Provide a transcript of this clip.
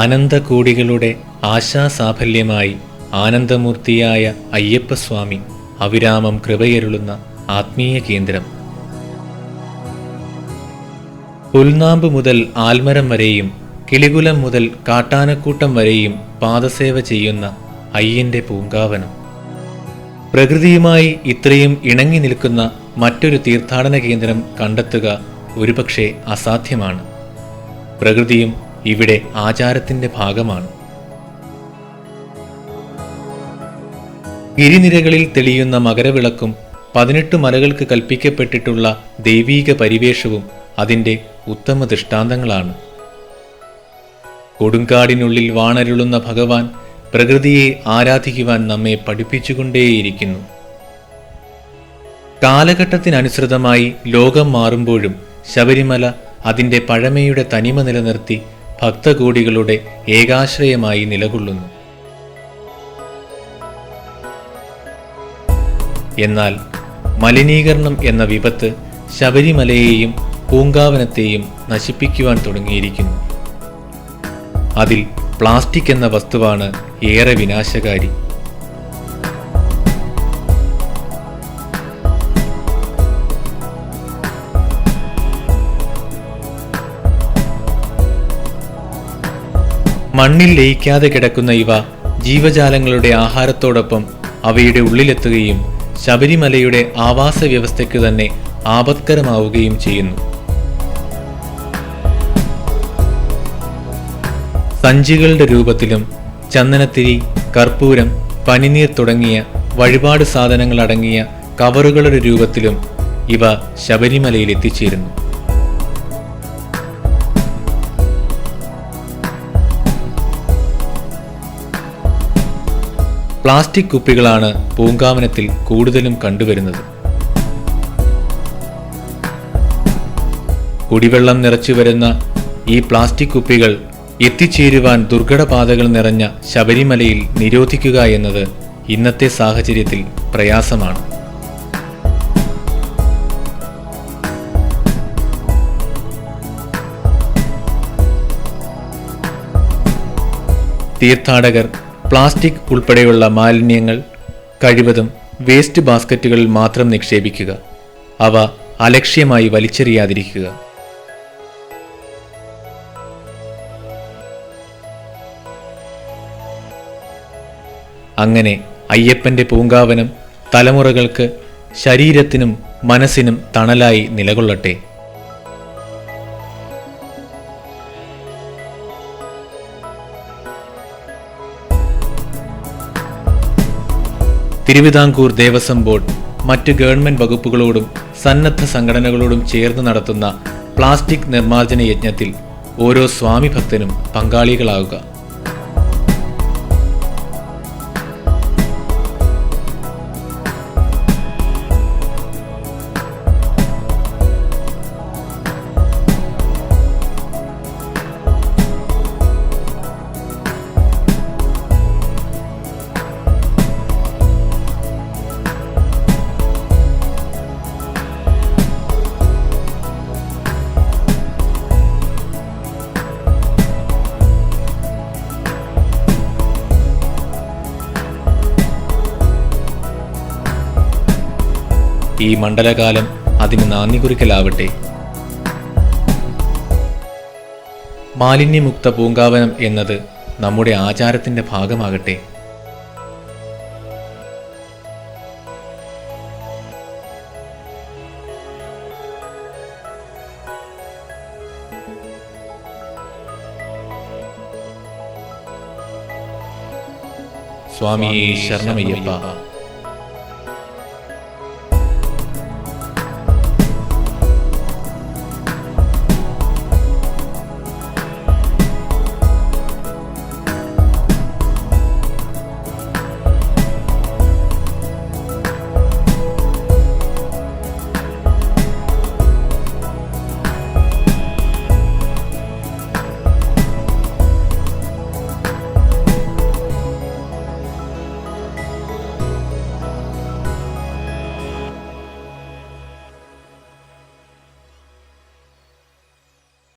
അനന്തകോടികളുടെ ആശാസാഫല്യമായി ആനന്ദമൂർത്തിയായ അയ്യപ്പസ്വാമി അവിരാമം കൃപയരുളുന്ന ആത്മീയ കേന്ദ്രം. പുൽനാമ്പ് മുതൽ ആൽമരം വരെയും കിളികുലം മുതൽ കാട്ടാനക്കൂട്ടം വരെയും പാദസേവ ചെയ്യുന്ന അയ്യന്റെ പൂങ്കാവനം. പ്രകൃതിയുമായി ഇത്രയും ഇണങ്ങി നിൽക്കുന്ന മറ്റൊരു തീർത്ഥാടന കേന്ദ്രം കണ്ടെത്തുക ഒരുപക്ഷെ അസാധ്യമാണ്. പ്രകൃതിയും ഇവിടെ ആചാരത്തിന്റെ ഭാഗമാണ്. ഗിരിനിരകളിൽ തെളിയുന്ന മകരവിളക്കും 18 മലകൾക്ക് കൽപ്പിക്കപ്പെട്ടിട്ടുള്ള ദൈവീക പരിവേഷവും അതിൻ്റെ ഉത്തമ ദൃഷ്ടാന്തങ്ങളാണ്. കൊടുങ്കാടിനുള്ളിൽ വാണരുളുന്ന ഭഗവാൻ പ്രകൃതിയെ ആരാധിക്കുവാൻ നമ്മെ പഠിപ്പിച്ചുകൊണ്ടേയിരിക്കുന്നു. കാലഘട്ടത്തിനനുസൃതമായി ലോകം മാറുമ്പോഴും ശബരിമല അതിൻ്റെ പഴമയുടെ തനിമ നിലനിർത്തി ഭക്തകോടികളുടെ ഏകാശ്രയമായി നിലകൊള്ളുന്നു. എന്നാൽ മലിനീകരണം എന്ന വിപത്ത് ശബരിമലയെയും പൂങ്കാവനത്തെയും നശിപ്പിക്കുവാൻ തുടങ്ങിയിരിക്കുന്നു. അതിൽ പ്ലാസ്റ്റിക് എന്ന വസ്തുവാണ് ഏറെ വിനാശകാരി. മണ്ണിൽ ലയിക്കാതെ കിടക്കുന്ന ഇവ ജീവജാലങ്ങളുടെ ആഹാരത്തോടൊപ്പം അവയുടെ ഉള്ളിലെത്തുകയും ശബരിമലയുടെ ആവാസ വ്യവസ്ഥയ്ക്ക് തന്നെ ആപത്കരമാവുകയും ചെയ്യുന്നു. സഞ്ചികളുടെ രൂപത്തിലും ചന്ദനത്തിരി, കർപ്പൂരം, പനിനീർ തുടങ്ങിയ വഴിപാട് സാധനങ്ങൾ അടങ്ങിയ കവറുകളുടെ രൂപത്തിലും ഇവ ശബരിമലയിൽ എത്തിച്ചേരുന്നു. പ്ലാസ്റ്റിക് കുപ്പികളാണ് പൂങ്കാവനത്തിൽ കൂടുതലും കണ്ടുവരുന്നത്. കുടിവെള്ളം നിറച്ചു വരുന്ന ഈ പ്ലാസ്റ്റിക് കുപ്പികൾ എത്തിച്ചേരുവാൻ ദുർഘടപാതകൾ നിറഞ്ഞ ശബരിമലയിൽ നിരോധിക്കുക എന്നത് ഇന്നത്തെ സാഹചര്യത്തിൽ പ്രയാസമാണ്. തീർത്ഥാടകർ പ്ലാസ്റ്റിക് ഉൾപ്പെടെയുള്ള മാലിന്യങ്ങൾ കഴിവതും വേസ്റ്റ് ബാസ്ക്കറ്റുകളിൽ മാത്രം നിക്ഷേപിക്കുക. അവ അലക്ഷ്യമായി വലിച്ചെറിയാതിരിക്കുക. അങ്ങനെ അയ്യപ്പന്റെ പൂങ്കാവനം തലമുറകൾക്ക് ശരീരത്തിനും മനസ്സിനും തണലായി നിലകൊള്ളട്ടെ. തിരുവിതാംകൂർ ദേവസ്വം ബോർഡ് മറ്റ് ഗവൺമെന്റ് വകുപ്പുകളോടും സന്നദ്ധ സംഘടനകളോടും ചേർന്ന് നടത്തുന്ന പ്ലാസ്റ്റിക് നിർമ്മാർജ്ജന യജ്ഞത്തിൽ ഓരോ സ്വാമി ഭക്തനും പങ്കാളികളാവുക. ഈ മണ്ഡലകാലം അതിന് നാന്ദി കുറിക്കലാവട്ടെ. മാലിന്യമുക്ത പൂങ്കാവനം എന്നത് നമ്മുടെ ആചാരത്തിന്റെ ഭാഗമാകട്ടെ. സ്വാമിയേ ശരണമയ്യപ്പ.